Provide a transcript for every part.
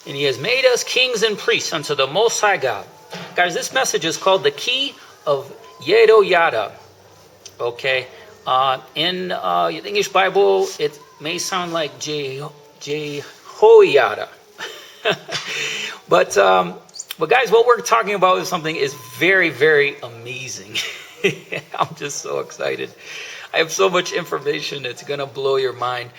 and he has made us kings and priests unto the Most High God. Guys, this message is called the Key of Yehoyadah. Okay, in the English Bible, it may sound like Yehoyadah. But guys, what we're talking about is something is very, very amazing. I'm just so excited. I have so much information, it's going to blow your mind.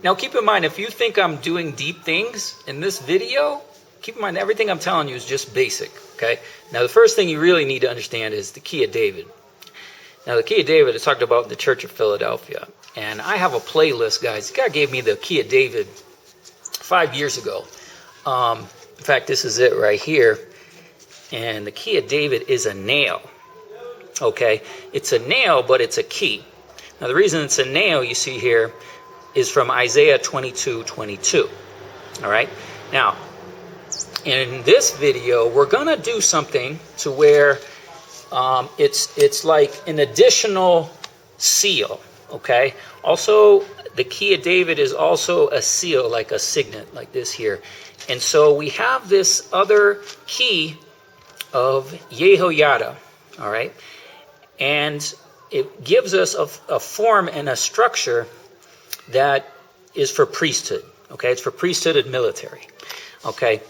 Now, keep in mind, if you think I'm doing deep things in this video, keep in mind, everything I'm telling you is just basic, okay? Now, the first thing you really need to understand is the Key of David. Now, the Key of David is talked about in the Church of Philadelphia. And I have a playlist, guys. God gave me the Key of David 5 years ago. In fact, this is it right here. And the Key of David is a nail, okay? It's a nail, but it's a key. Now, the reason it's a nail, you see here, is from Isaiah 22:22. All right? Now, in this video, we're going to do something to where it's like an additional seal, okay? Also, the Key of David is also a seal, like a signet, like this here. And so we have this other key of Yehoyadah, all right? And it gives us a form and a structure that is for priesthood, okay? It's for priesthood and military, okay?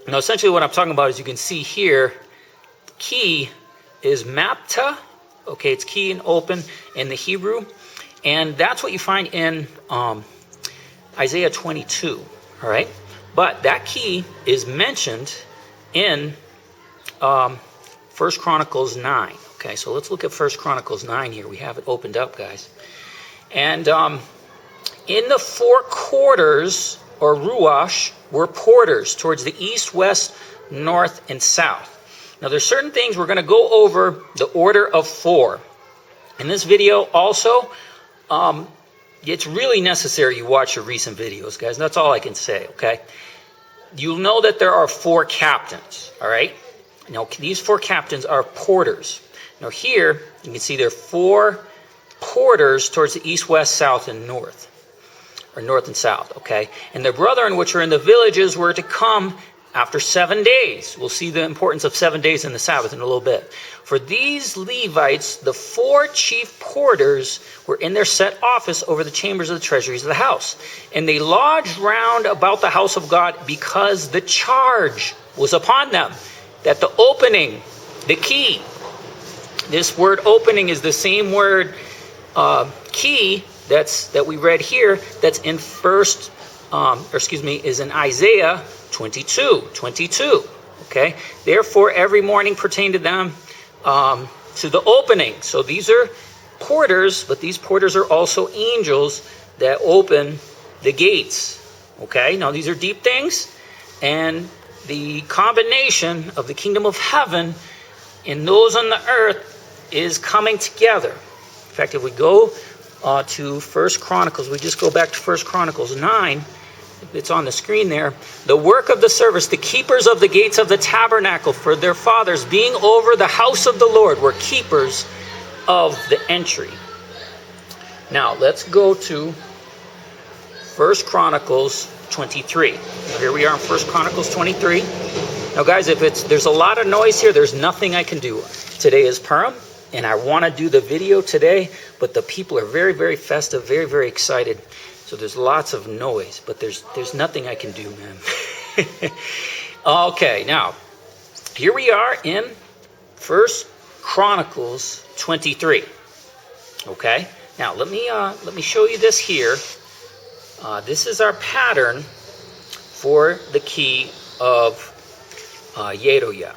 Now, essentially what I'm talking about is you can see here, key is mapta, okay? It's key and open in the Hebrew, and that's what you find in Isaiah 22, all right? But that key is mentioned in 1 Chronicles 9, okay? So let's look at 1 Chronicles 9 here. We have it opened up, guys. And in the four quarters, or ruach, were porters towards the east, west, north, and south. Now, there's certain things we're going to go over the order of four. In this video also, it's really necessary you watch your recent videos, guys. That's all I can say, okay? You'll know that there are four captains, all right? Now, these four captains are porters. Now, here, you can see there are four porters towards the east, west, south, and north. Or north and south, okay? And their brethren, which are in the villages, were to come after 7 days. We'll see the importance of 7 days in the Sabbath in a little bit. For these Levites, the four chief porters, were in their set office over the chambers of the treasuries of the house. And they lodged round about the house of God, because the charge was upon them that the opening, the key, this word opening is the same word key that we read here, that's in is in Isaiah 22:22. Okay, therefore every morning pertained to them to the opening. So these are porters, but these porters are also angels that open the gates. Okay, now these are deep things, and the combination of the kingdom of heaven and those on the earth is coming together. In fact, if we go to 1 Chronicles, we just go back to 1 Chronicles 9. It's on the screen there. The work of the service, the keepers of the gates of the tabernacle for their fathers, being over the house of the Lord, were keepers of the entry. Now, let's go to 1 Chronicles 23. Here we are in 1 Chronicles 23. Now, guys, there's a lot of noise here, there's nothing I can do. Today is Purim, and I want to do the video today, but the people are very, very festive, very, very excited. So there's lots of noise, but there's nothing I can do, man. Okay, now, here we are in 1 Chronicles 23. Okay, now let me show you this here. This is our pattern for the key of Yehoyadah.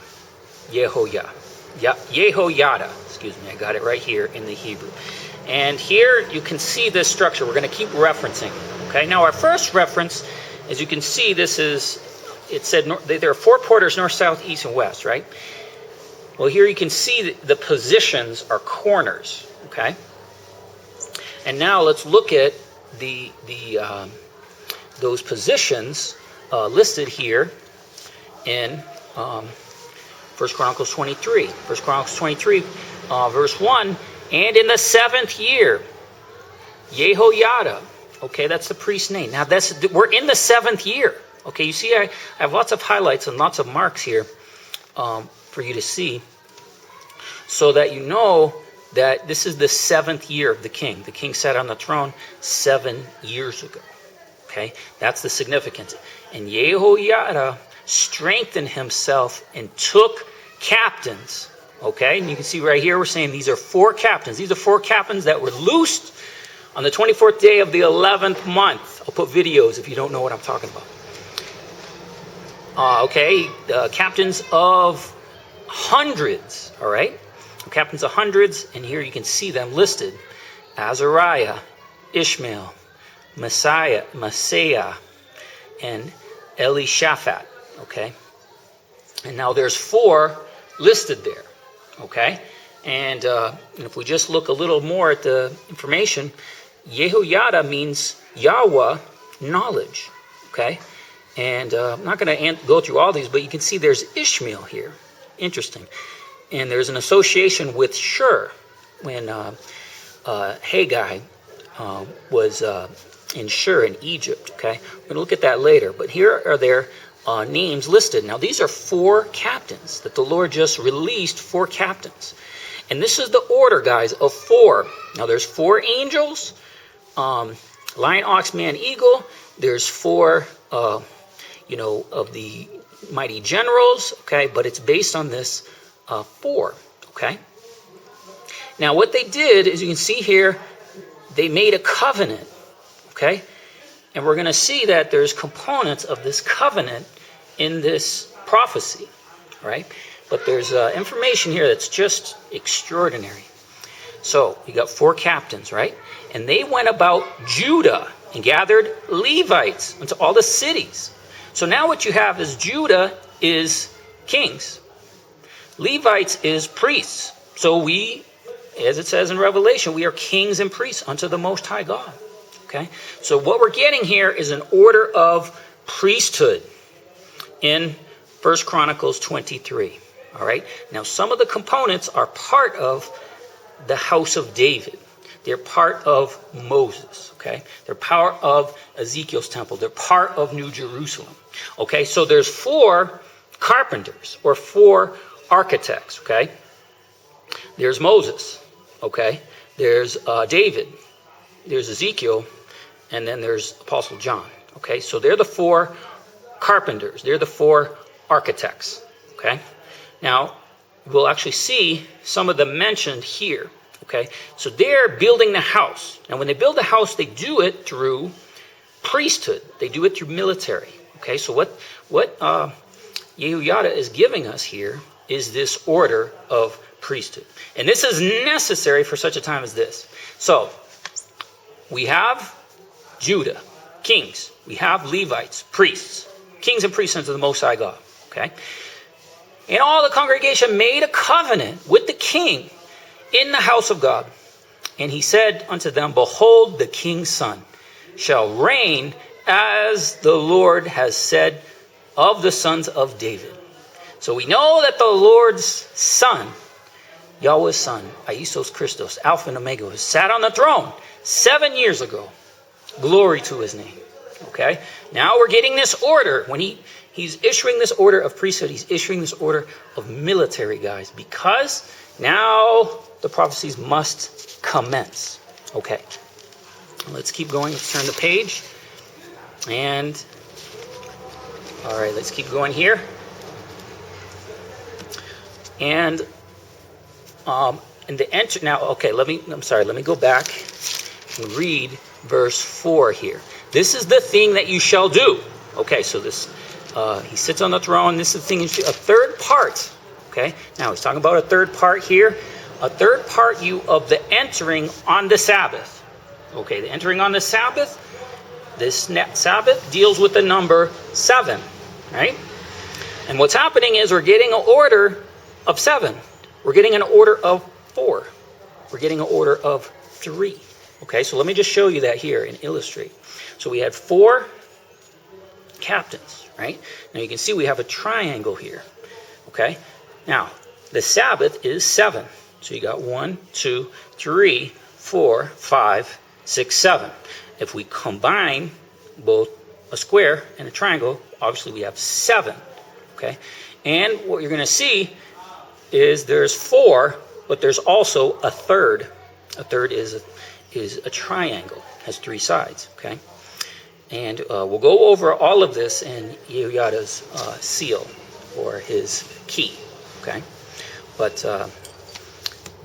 Yehoyadah, excuse me, I got it right here in the Hebrew. And here you can see this structure. We're going to keep referencing. Okay, now our first reference, as you can see, it said there are four porters, north, south, east, and west, right? Well, here you can see the positions are corners, okay? And now let's look at those positions listed here in 1 Chronicles 23. 1 Chronicles 23, verse 1, and in the 7th year, Yehoyadah. Okay, that's the priest's name. Now, we're in the 7th year. Okay, you see I have lots of highlights and lots of marks here for you to see, so that you know that this is the 7th year of the king. The king sat on the throne 7 years ago. Okay, that's the significance. And Yehoyadah strengthened himself and took captains. Okay, and you can see right here we're saying these are 4 captains. These are 4 captains that were loosed on the 24th day of the 11th month. I'll put videos if you don't know what I'm talking about. Okay, captains of hundreds, all right? Captains of hundreds, and here you can see them listed. Azariah, Ishmael, Messiah, and Elishaphat, okay? And now there's 4 listed there, okay? And if we just look a little more at the information, Yehoyadah means Yahweh, knowledge, okay? And I'm not going to go through all these, but you can see there's Ishmael here. Interesting. And there's an association with Shur when Haggai was in Shur in Egypt, okay? We're going to look at that later. But here are their names listed. Now, these are 4 captains that the Lord just released, 4 captains. And this is the order, guys, of 4. Now, there's 4 angels, lion, ox, man, eagle. There's 4, of the mighty generals, okay? But it's based on this 4, okay? Now, what they did, as you can see here, they made a covenant, okay? And we're going to see that there's components of this covenant in this prophecy, right? But there's information here that's just extraordinary. So, you got 4 captains, right? And they went about Judah and gathered Levites into all the cities. So now what you have is Judah is kings. Levites is priests. So we, as it says in Revelation, we are kings and priests unto the Most High God. Okay? So what we're getting here is an order of priesthood in 1 Chronicles 23. All right? Now some of the components are part of the house of David. They're part of Moses, okay? They're part of Ezekiel's temple. They're part of New Jerusalem, okay? So there's 4 carpenters or 4 architects, okay? There's Moses, okay? There's David. There's Ezekiel. And then there's Apostle John, okay? So they're the 4 carpenters. They're the 4 architects, okay? Now, we'll actually see some of them mentioned here. Okay, so they're building the house. Now, when they build the house, they do it through priesthood. They do it through military. Okay, so what Yehoyadah is giving us here is this order of priesthood. And this is necessary for such a time as this. So, we have Judah, kings. We have Levites, priests. Kings and priests unto the Most High God. Okay, and all the congregation made a covenant with the king in the house of God. And he said unto them, behold, the king's son shall reign as the Lord has said of the sons of David. So we know that the Lord's son, Yahweh's son, Iesous Christos, Alpha and Omega, has sat on the throne 7 years ago. Glory to his name. Okay? Now we're getting this order. When he's issuing this order of priesthood, he's issuing this order of military, guys, because now the prophecies must commence. Okay. Let's keep going. Let's turn the page. And, all right, let's keep going here. And in the enter, now, okay, let me go back and read verse 4 here. This is the thing that you shall do. Okay, so this, he sits on the throne. This is the thing, a third part. Okay, now he's talking about a third part here. A third part of the entering on the Sabbath. Okay, the entering on the Sabbath. This Sabbath deals with the number 7, right? And what's happening is we're getting an order of 7. We're getting an order of 4. We're getting an order of 3. Okay, so let me just show you that here and illustrate. So we had 4 captains, right? Now you can see we have a triangle here. Okay, now the Sabbath is 7. So you got 1, 2, 3, 4, 5, 6, 7. If we combine both a square and a triangle, obviously we have 7. Okay, and what you're going to see is there's 4, but there's also a third. A third is a triangle, has 3 sides. Okay, and we'll go over all of this in Yehoyadah's seal, or his key. Okay, but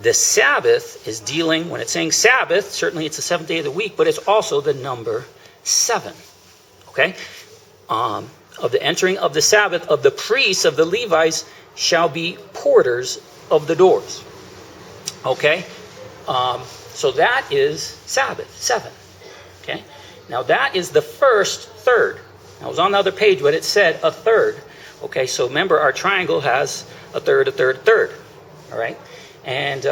the Sabbath is dealing, when it's saying Sabbath, certainly it's the 7th day of the week, but it's also the number 7. Okay, of the entering of the Sabbath of the priests of the Levites shall be porters of the doors. Okay, so that is Sabbath, 7. Okay, now that is the first third. Now it was on the other page, but it said a third. Okay, so remember our triangle has a third, a third, a third. All right, and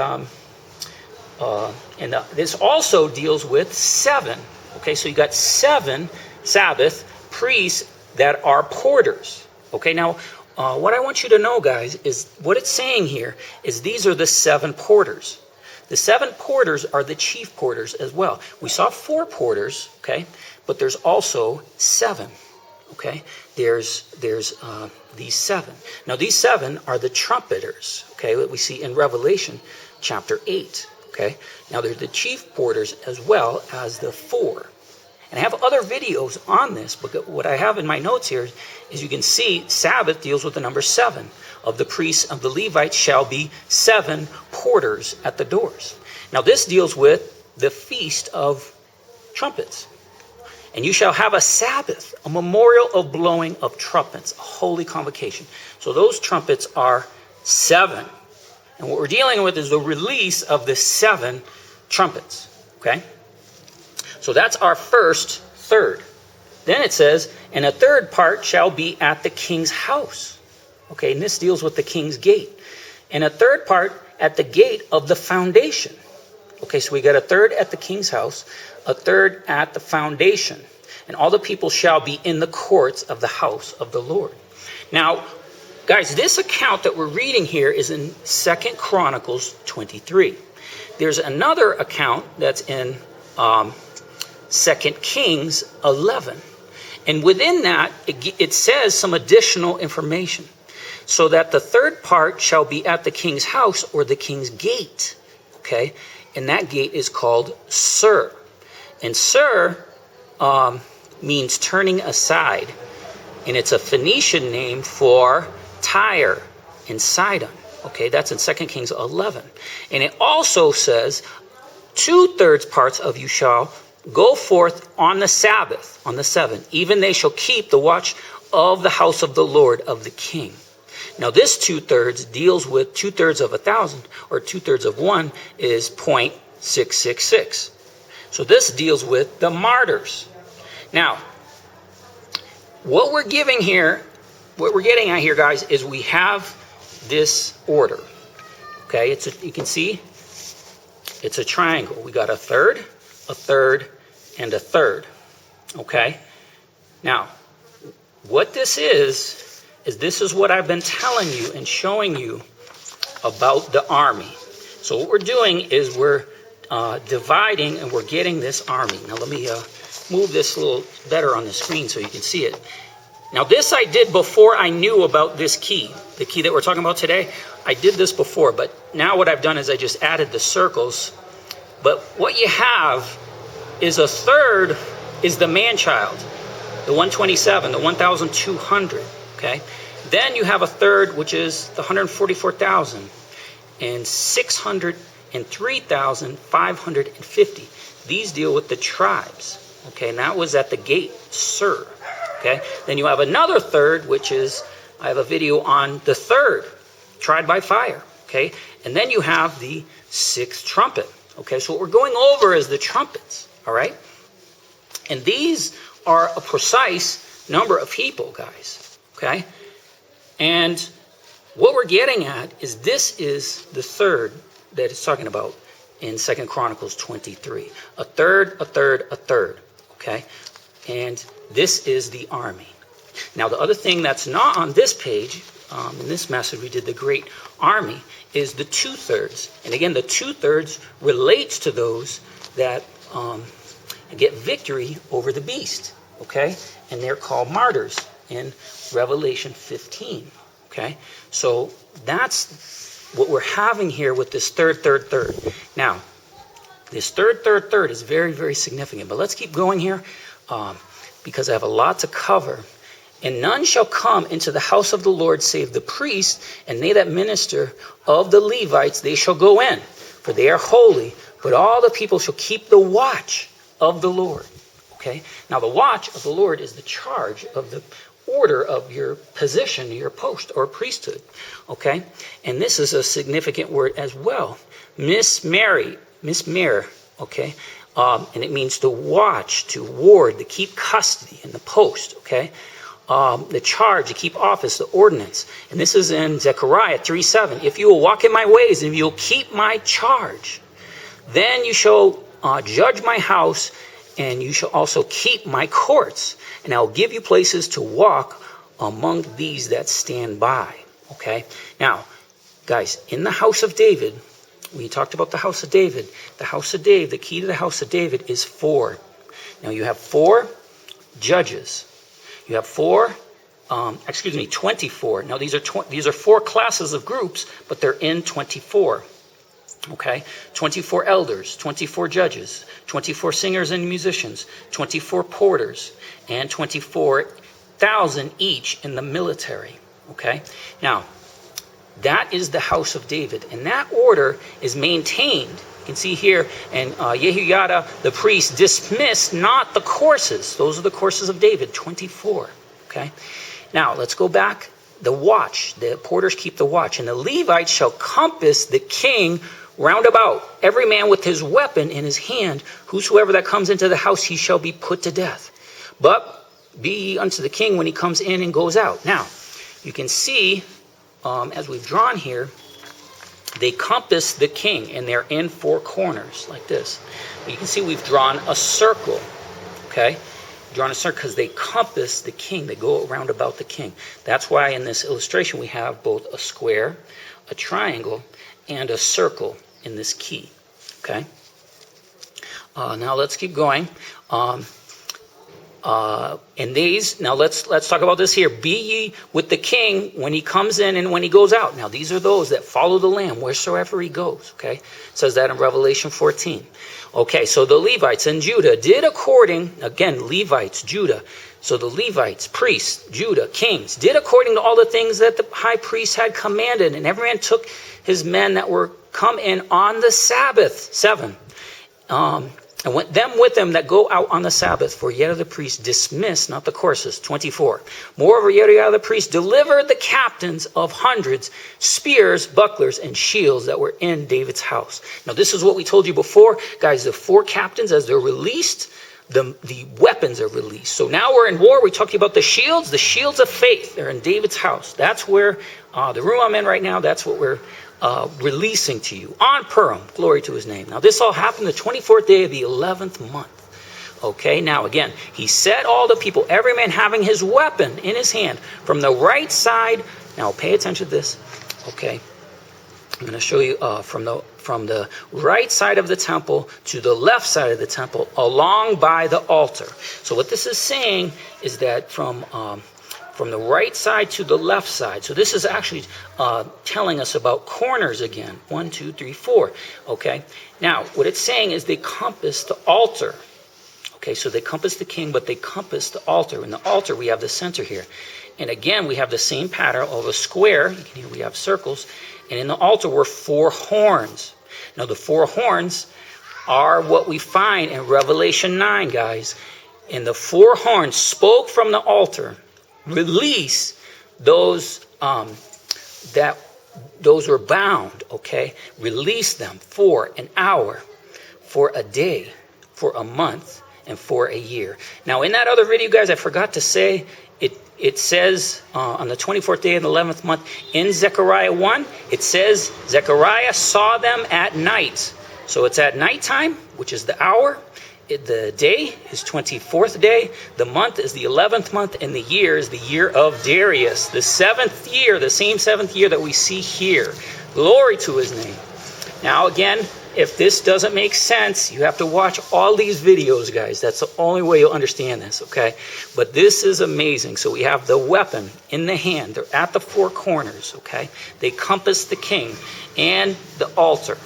this also deals with 7. Okay, so you got 7 Sabbath priests that are porters. Okay, now what I want you to know, guys, is what it's saying here is these are the 7 porters. The 7 porters are the chief porters as well. We saw 4 porters, okay, but there's also 7. Okay, there's these 7. Now these 7 are the trumpeters. Okay, that we see in Revelation chapter 8. Okay, now they're the chief porters as well as the 4. And I have other videos on this, but what I have in my notes here is you can see Sabbath deals with the number 7. Of the priests of the Levites shall be 7 porters at the doors. Now this deals with the feast of trumpets. And you shall have a Sabbath, a memorial of blowing of trumpets, a holy convocation. So those trumpets are 7. And what we're dealing with is the release of the 7 trumpets. Okay? So that's our first third. Then it says, and a third part shall be at the king's house. Okay, and this deals with the king's gate. And a third part at the gate of the foundation. Okay, so we got a third at the king's house, a third at the foundation. And all the people shall be in the courts of the house of the Lord. Now, guys, this account that we're reading here is in 2 Chronicles 23. There's another account that's in 2 Kings 11. And within that, it says some additional information. So that the third part shall be at the king's house or the king's gate. Okay? And that gate is called Sir. And Sir means turning aside. And it's a Phoenician name for Tyre and Sidon. Okay, that's in 2 Kings 11. And it also says, 2/3 parts of you shall go forth on the Sabbath, on the 7th. Even they shall keep the watch of the house of the Lord of the king. Now this 2/3 deals with 2/3 of 1,000, or 2/3 of 1 is 0.666. So this deals with the martyrs. Now, what we're getting at here, guys, is we have this order. Okay, you can see it's a triangle. We got a third, and a third. Okay, now what this is this is what I've been telling you and showing you about the army. So what we're doing is we're dividing and we're getting this army. Now let me move this a little better on the screen so you can see it. Now this I did before I knew about this key, the key that we're talking about today. I did this before, but now what I've done is I just added the circles. But what you have is a third is the man-child, the 127, the 1,200. Okay, then you have a third, which is the 144,000 and 603,550. These deal with the tribes. Okay, and that was at the gate, Sir. Okay, then you have another third, which is, I have a video on the third, tried by fire. Okay, and then you have the 6th trumpet. Okay, so what we're going over is the trumpets. All right, and these are a precise number of people, guys. Okay, and what we're getting at is this is the third that it's talking about in 2 Chronicles 23. A third, a third, a third. Okay, and this is the army. Now, the other thing that's not on this page, in this message we did the great army, is the 2/3. And again, the 2/3 relates to those that get victory over the beast. okay? And they're called martyrs in Revelation 15, okay? So that's what we're having here with this third. Now, this third is very, very significant. But let's keep going here because I have a lot to cover. And none shall come into the house of the Lord save the priests, and they that minister of the Levites, they shall go in, for they are holy. But all the people shall keep the watch of the Lord. Okay? Now the watch of the Lord is the charge of the order of your position, your post or priesthood. Okay? And this is a significant word as well. Mismere, okay? And it means to watch, to ward, to keep custody in the post, okay? The charge, to keep office, the ordinance. And this is in Zechariah 3:7. If you will walk in my ways and if you will keep my charge, then you shall judge my house, and you shall also keep my courts. And I will give you places to walk among these that stand by. Okay? Now, guys, in the house of David, we talked about the house of David. The house of David, the key to the house of David is 4. Now, you have 4 judges. You have 24. Now, these are 4 classes of groups, but they're in 24. Okay? 24 elders, 24 judges, 24 singers and musicians, 24 porters, and 24,000 each in the military. Okay? Now, that is the house of David. And that order is maintained. You can see here, and Yehoyadah, the priest, dismissed not the courses. Those are the courses of David, 24. Okay? Now, let's go back. The watch. The porters keep the watch. And the Levites shall compass the king round about, every man with his weapon in his hand. Whosoever that comes into the house, he shall be put to death. But be ye unto the king when he comes in and goes out. Now, you can see, as we've drawn here, they compass the king, and they're in 4 corners like this. You can see we've drawn a circle, okay? Drawn a circle because they compass the king. They go around about the king. That's why in this illustration we have both a square, a triangle, and a circle in this key, okay? Now let's keep going. And these, now let's talk about this here. Be ye with the king when he comes in and when he goes out. Now these are those that follow the Lamb wheresoever he goes, okay? It says that in Revelation 14. Okay, so the Levites in Judah did according, again, Levites, Judah. So the Levites, priests, Judah, kings, did according to all the things that the high priest had commanded. And every man took his men that were come in on the Sabbath, 7. And went them with them that go out on the Sabbath, for Yehoyadah the priest dismissed not the courses, 24. Moreover, Yehoyadah the priest delivered the captains of hundreds, spears, bucklers, and shields that were in David's house. Now, this is what we told you before. Guys, the 4 captains, as they're released, the weapons are released. So now we're in war. We talked about the shields of faith. They're in David's house. That's where, the room I'm in right now, that's what we're releasing to you on Purim. Glory to his name. Now this all happened the 24th day of the 11th month. Okay, now again, he set all the people, every man having his weapon in his hand, from the right side. Now pay attention to this. Okay, I'm going to show you from the right side of the temple to the left side of the temple, along by the altar. So what this is saying is that from the right side to the left side. So this is actually telling us about corners again. 1, 2, 3, 4. Okay. Now, what it's saying is they compass the altar. Okay, so they compass the king, but they compass the altar. In the altar, we have the center here. And again, we have the same pattern of a square. You can hear we have circles. And in the altar were 4 horns. Now, the 4 horns are what we find in Revelation 9, guys. And the 4 horns spoke from the altar. Release those those were bound, okay? Release them for an hour, for a day, for a month, and for a year. Now, in that other video, guys, I forgot to say, it says on the 24th day of the 11th month, in Zechariah 1, it says Zechariah saw them at night. So it's at nighttime, which is the hour. The day is 24th day, the month is the 11th month, and the year is the year of Darius, the 7th year, the same 7th year that we see here. Glory to his name. Now again, if this doesn't make sense, you have to watch all these videos, guys. That's the only way you'll understand this, okay? But this is amazing. So we have the weapon in the hand. They're at the four corners, okay? They compass the king and the altar.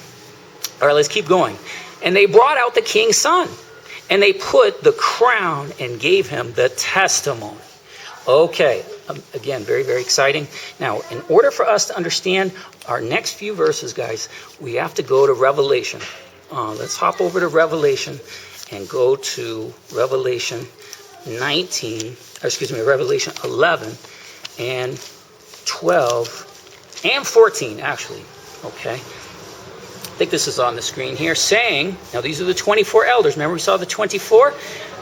All right, let's keep going. And they brought out the king's son, and they put the crown and gave him the testimony. Okay, again, very, very exciting. Now, in order for us to understand our next few verses, guys, we have to go to Revelation. Let's hop over to Revelation and go to Revelation 11 and 12 and 14, actually. Okay. I think this is on the screen here, saying, now these are the 24 elders. Remember we saw the 24?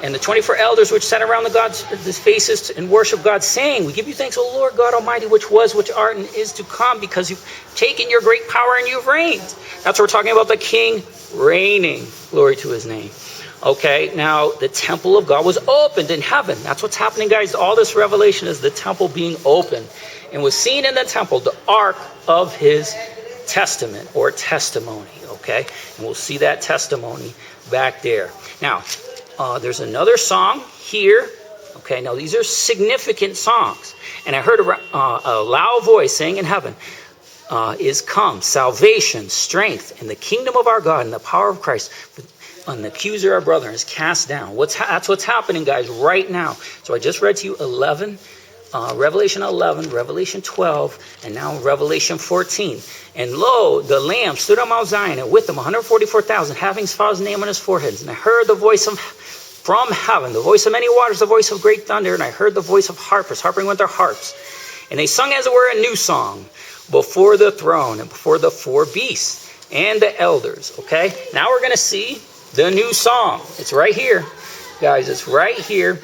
And the 24 elders which sat around the faces and worship God, saying, we give you thanks, O Lord God Almighty, which was, which art, and is to come, because you've taken your great power and you've reigned. That's what we're talking about, the king reigning. Glory to his name. Okay, now the temple of God was opened in heaven. That's what's happening, guys. All this revelation is the temple being opened. And was seen in the temple the ark of his testament or testimony, okay? And we'll see that testimony back there. Now, there's another song here, okay? Now, these are significant songs. And I heard a loud voice saying in heaven, is come, salvation, strength, and the kingdom of our God and the power of Christ. And the accuser of our brethren is cast down. That's what's happening, guys, right now. So I just read to you Revelation 11, Revelation 12, and now Revelation 14. And lo, the Lamb stood on Mount Zion, and with him 144,000, having his Father's name on his foreheads. And I heard the voice from heaven, the voice of many waters, the voice of great thunder. And I heard the voice of harpers, harping with their harps. And they sung, as it were, a new song before the throne and before the four beasts and the elders. Okay, now we're going to see the new song. It's right here, guys. It's right here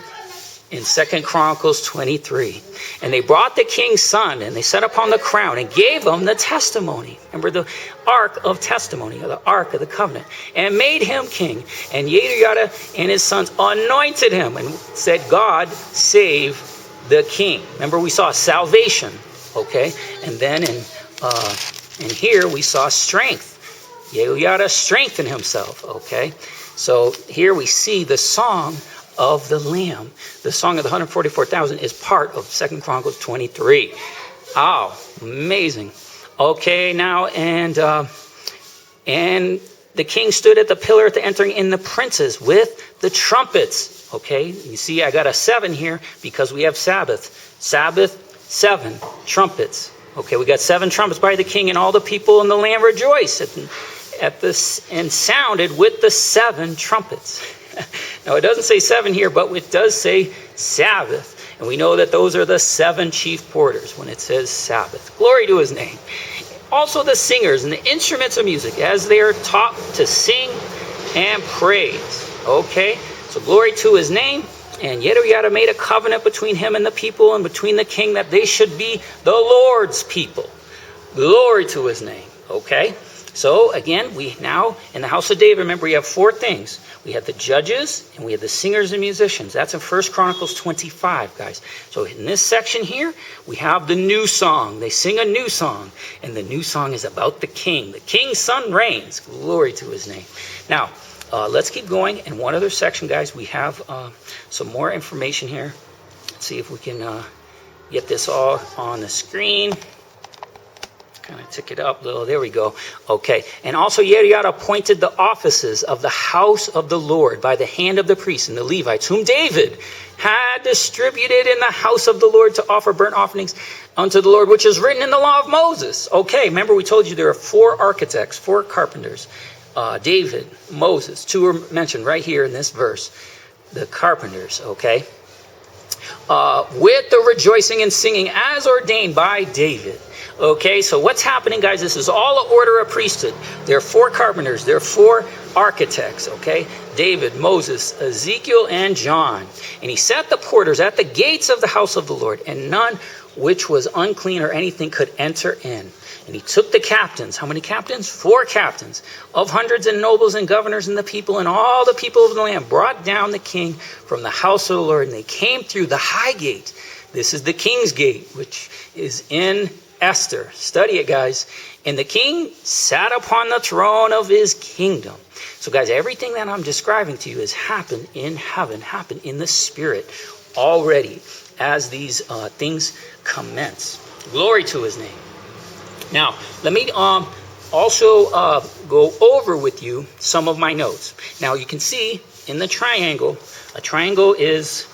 in 2 Chronicles 23. And they brought the king's son, and they set upon the crown and gave him the testimony. Remember the ark of testimony, or the ark of the covenant, and made him king. And Yehoyadah and his sons anointed him and said, God save the king. Remember we saw salvation, okay? And then in here we saw strength. Yehoyadah strengthened himself, okay? So here we see the song of the Lamb. The song of the 144,000 is part of 2 Chronicles 23. Oh, amazing. Okay, now, and the king stood at the pillar at the entering in, the princes with the trumpets. Okay, you see I got a 7 here because we have Sabbath. Sabbath, 7 trumpets. Okay, we got 7 trumpets by the king, and all the people in the land rejoiced at this, and sounded with the 7 trumpets. Now, it doesn't say 7 here, but it does say Sabbath. And we know that those are the 7 chief porters when it says Sabbath. Glory to his name. Also the singers and the instruments of music, as they are taught to sing and praise. Okay, so glory to his name. And Yehoyadah made a covenant between him and the people, and between the king, that they should be the Lord's people. Glory to his name. Okay, so again, we now, in the house of David, remember we have 4 things. We have the judges, and we have the singers and musicians. That's in 1 Chronicles 25, guys. So in this section here, we have the new song. They sing a new song, and the new song is about the king. The king's son reigns. Glory to his name. Now, let's keep going. In one other section, guys, we have some more information here. Let's see if we can get this all on the screen. Kind of tick it up a little. There we go. Okay. And also Yehoyadah appointed the offices of the house of the Lord by the hand of the priests and the Levites, whom David had distributed in the house of the Lord to offer burnt offerings unto the Lord, which is written in the law of Moses. Okay. Remember we told you there are 4 architects, 4 carpenters. David, Moses, 2 are mentioned right here in this verse. The carpenters, okay. With the rejoicing and singing as ordained by David. Okay, so what's happening, guys? This is all an order of priesthood. There are 4 carpenters. There are 4 architects, okay? David, Moses, Ezekiel, and John. And he set the porters at the gates of the house of the Lord, and none which was unclean or anything could enter in. And he took the captains. How many captains? 4 captains of hundreds and nobles and governors and the people, and all the people of the land brought down the king from the house of the Lord. And they came through the high gate. This is the king's gate, which is in Esther. Study it, guys. And the king sat upon the throne of his kingdom. So, guys, everything that I'm describing to you has happened in heaven, happened in the spirit already as these things commence. Glory to his name. Now, let me also go over with you some of my notes. Now, you can see in the triangle, a triangle has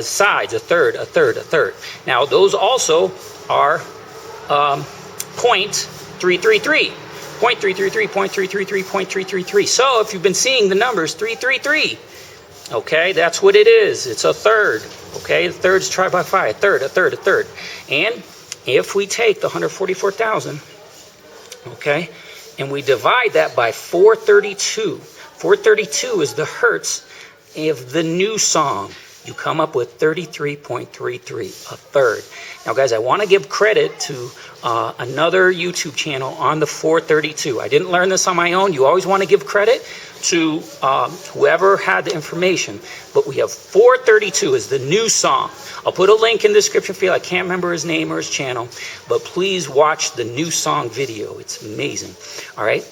sides, a third, a third, a third. Now, those also are 0.333. 0.333, 0.333, 0.333. So if you've been seeing the numbers 333, okay, that's what it is. It's a third. Okay, the third is tried by 5, a third, a third, a third. And if we take the 144,000, okay, and we divide that by 432, 432 is the hertz of the new song. You come up with 33.33, a third. Now, guys, I want to give credit to another YouTube channel on the 432. I didn't learn this on my own. You always want to give credit to whoever had the information. But we have 432 is the new song. I'll put a link in the description field. I can't remember his name or his channel. But please watch the new song video. It's amazing. All right.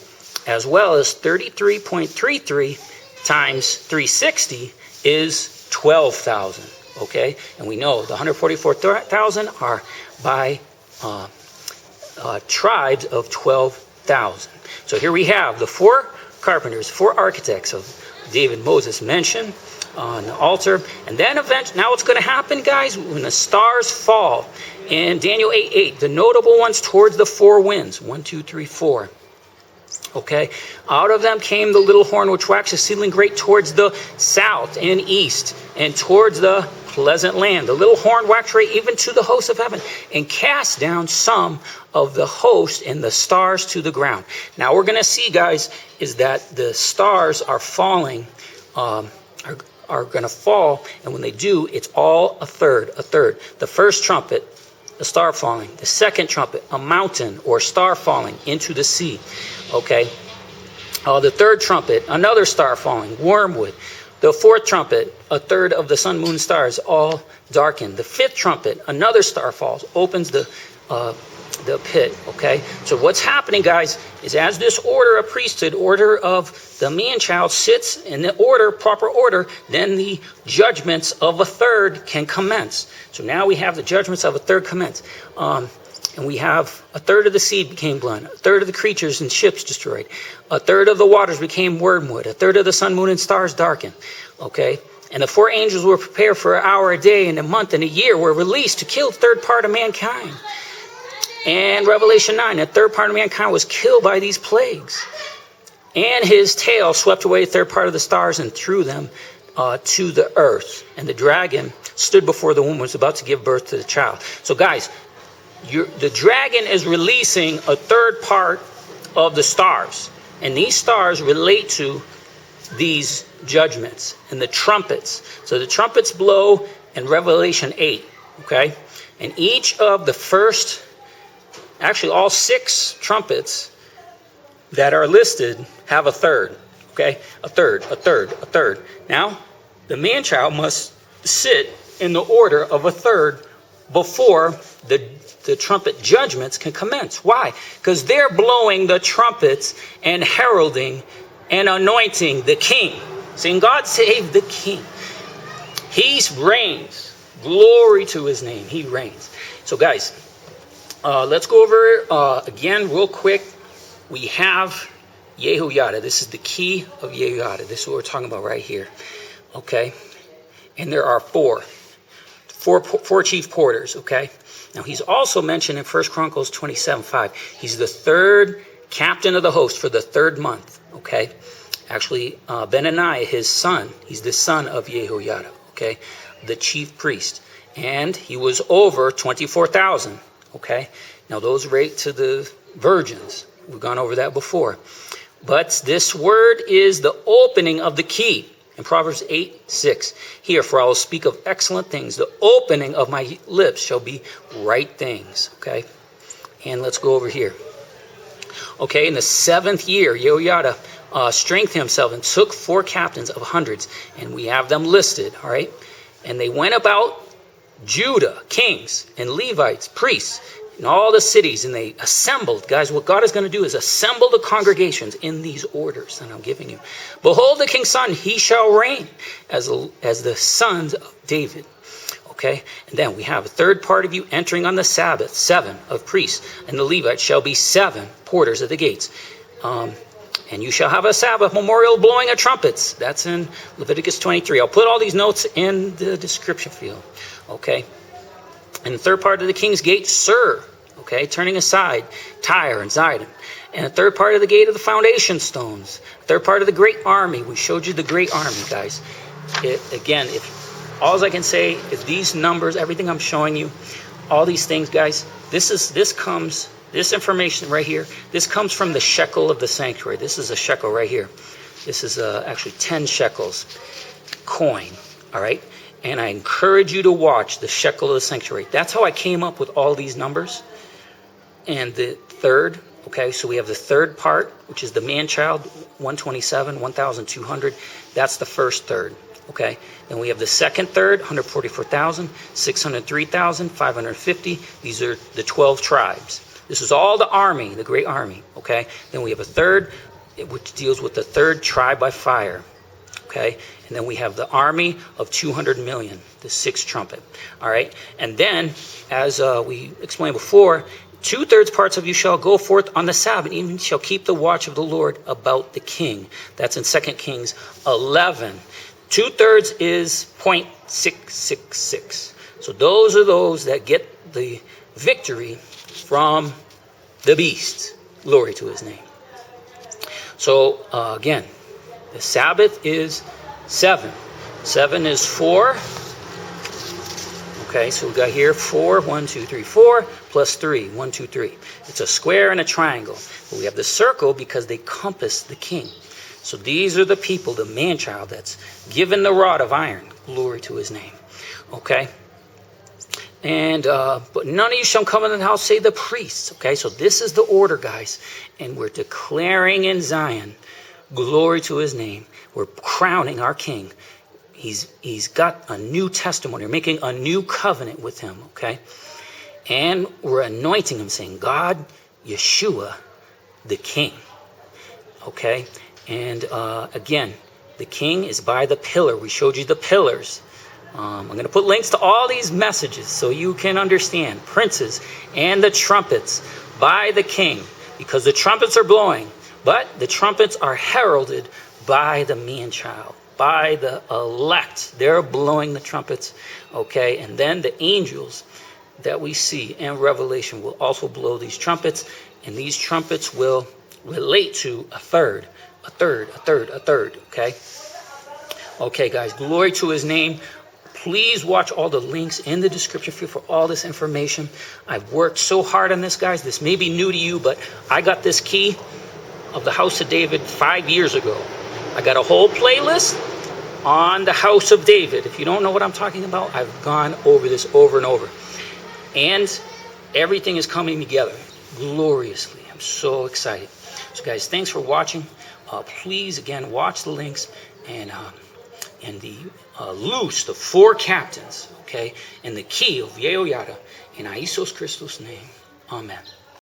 As well as 33.33 times 360 is 12,000, okay? And we know the 144,000 are by tribes of 12,000. So here we have the 4 carpenters, 4 architects of David, Moses mentioned on the altar. And then eventually, now what's going to happen, guys, when the stars fall in Daniel 8:8, the notable ones towards the 4 winds, 1, 2, 3, 4. Okay, out of them came the little horn which waxed exceedingly great towards the south and east and towards the pleasant land. The little horn waxed great even to the host of heaven and cast down some of the host and the stars to the ground. Now we're going to see, guys, is that the stars are falling, are going to fall, and when they do, it's all a third, a third. The first trumpet, a star falling. The second trumpet, a mountain or star falling into the sea. Okay. The third trumpet, another star falling, wormwood. The fourth trumpet, a third of the sun, moon, stars, all darkened. The fifth trumpet, another star falls, opens the pit. Okay. So what's happening, guys, is as this order of priesthood, order of the man-child sits in the order, proper order, then the judgments of a third can commence. So now we have the judgments of a third commence. And we have a third of the seed became blood, a third of the creatures and ships destroyed, a third of the waters became wormwood, a third of the sun, moon, and stars darkened. Okay? And the 4 angels were prepared for an hour, a day, and a month, and a year were released to kill the third part of mankind. And Revelation 9, a third part of mankind was killed by these plagues. And his tail swept away a third part of the stars and threw them to the earth. And the dragon stood before the woman, was about to give birth to the child. So, guys, the dragon is releasing a third part of the stars. And these stars relate to these judgments and the trumpets. So the trumpets blow in Revelation 8. Okay? And each of the first, actually all 6 trumpets that are listed have a third. Okay? A third, a third, a third. Now, the man-child must sit in the order of a third before the trumpet judgments can commence. Why? Because they're blowing the trumpets and heralding and anointing the king. Saying, God save the king. He reigns. Glory to his name. He reigns. So, guys, let's go over again real quick. We have Yehoyadah. This is the key of Yehoyadah. This is what we're talking about right here. Okay? And there are 4 chief porters. Okay? Now, he's also mentioned in 1 Chronicles 27:5. He's the third captain of the host for the 3rd month. Okay? Actually, Benaniah, his son, he's the son of Yehoyadah. Okay? The chief priest. And he was over 24,000. Okay? Now, those rate to the virgins. We've gone over that before. But this word is the opening of the key. In Proverbs 8:6, here, for I will speak of excellent things. The opening of my lips shall be right things. Okay? And let's go over here. Okay, in the 7th year, Yehoyadah strengthened himself and took 4 captains of hundreds. And we have them listed, all right? And they went about Judah, kings and Levites, priests, in all the cities, and they assembled. Guys, what God is going to do is assemble the congregations in these orders that I'm giving you. Behold, the king's son, he shall reign as the sons of David. Okay, and then we have a third part of you entering on the Sabbath, 7 of priests, and the Levites shall be 7 porters of the gates. And you shall have a Sabbath memorial blowing of trumpets. That's in Leviticus 23. I'll put all these notes in the description field. Okay. And the third part of the king's gate, Sir. Okay, turning aside Tyre and Zidon. And the third part of the gate of the foundation stones. Third part of the great army. We showed you the great army, guys. All I can say is these numbers, everything I'm showing you, all these things, guys, this information right here, this comes from the shekel of the sanctuary. This is a shekel right here. This is actually 10 shekels coin, all right? And I encourage you to watch the shekel of the sanctuary. That's how I came up with all these numbers. And the third, okay, so we have the third part, which is the man-child, 127, 1,200. That's the first third. Okay, then we have the second third, 144,000, 603,000, 550. These are the 12 tribes. This is all the army, the great army. Okay, then we have a third, which deals with the third tribe by fire. Okay, and then we have the army of 200 million, the sixth trumpet. All right, and then as we explained before, 2/3 parts of you shall go forth on the Sabbath, even shall keep the watch of the Lord about the king. That's in 2 Kings 11. 2/3 is 0.666. So those are those that get the victory from the beast. Glory to his name. So again, the Sabbath is 7. 7 is 4. Okay, so we got here 4, 1, 2, 3, 4, plus 3, 1, 2, 3. It's a square and a triangle. But we have the circle because they compass the king. So these are the people, the man-child that's given the rod of iron. Glory to his name. Okay. And, but none of you shall come into the house, say the priests. Okay, so this is the order, guys. And we're declaring in Zion, glory to his name. We're crowning our king. He's got a new testimony. We're making a new covenant with him, okay? And we're anointing him, saying, God, Yeshua, the king. Okay? And again, the king is by the pillar. We showed you the pillars. I'm going to put links to all these messages so you can understand. Princes and the trumpets by the king, because the trumpets are blowing, but the trumpets are heralded by the man-child, by the elect. They're blowing the trumpets, okay? And then the angels that we see in Revelation will also blow these trumpets, and these trumpets will relate to a third, okay? Okay, guys, glory to his name. Please watch all the links in the description field for all this information. I've worked so hard on this, guys. This may be new to you, but I got this key of the House of David 5 years ago. I got a whole playlist on the House of David. If you don't know what I'm talking about, I've gone over this over and over. And everything is coming together gloriously. I'm so excited. So, guys, thanks for watching. Please, again, watch the links and loose the 4 captains, okay, and the key of Yehoyadah in Isos Christos' name. Amen.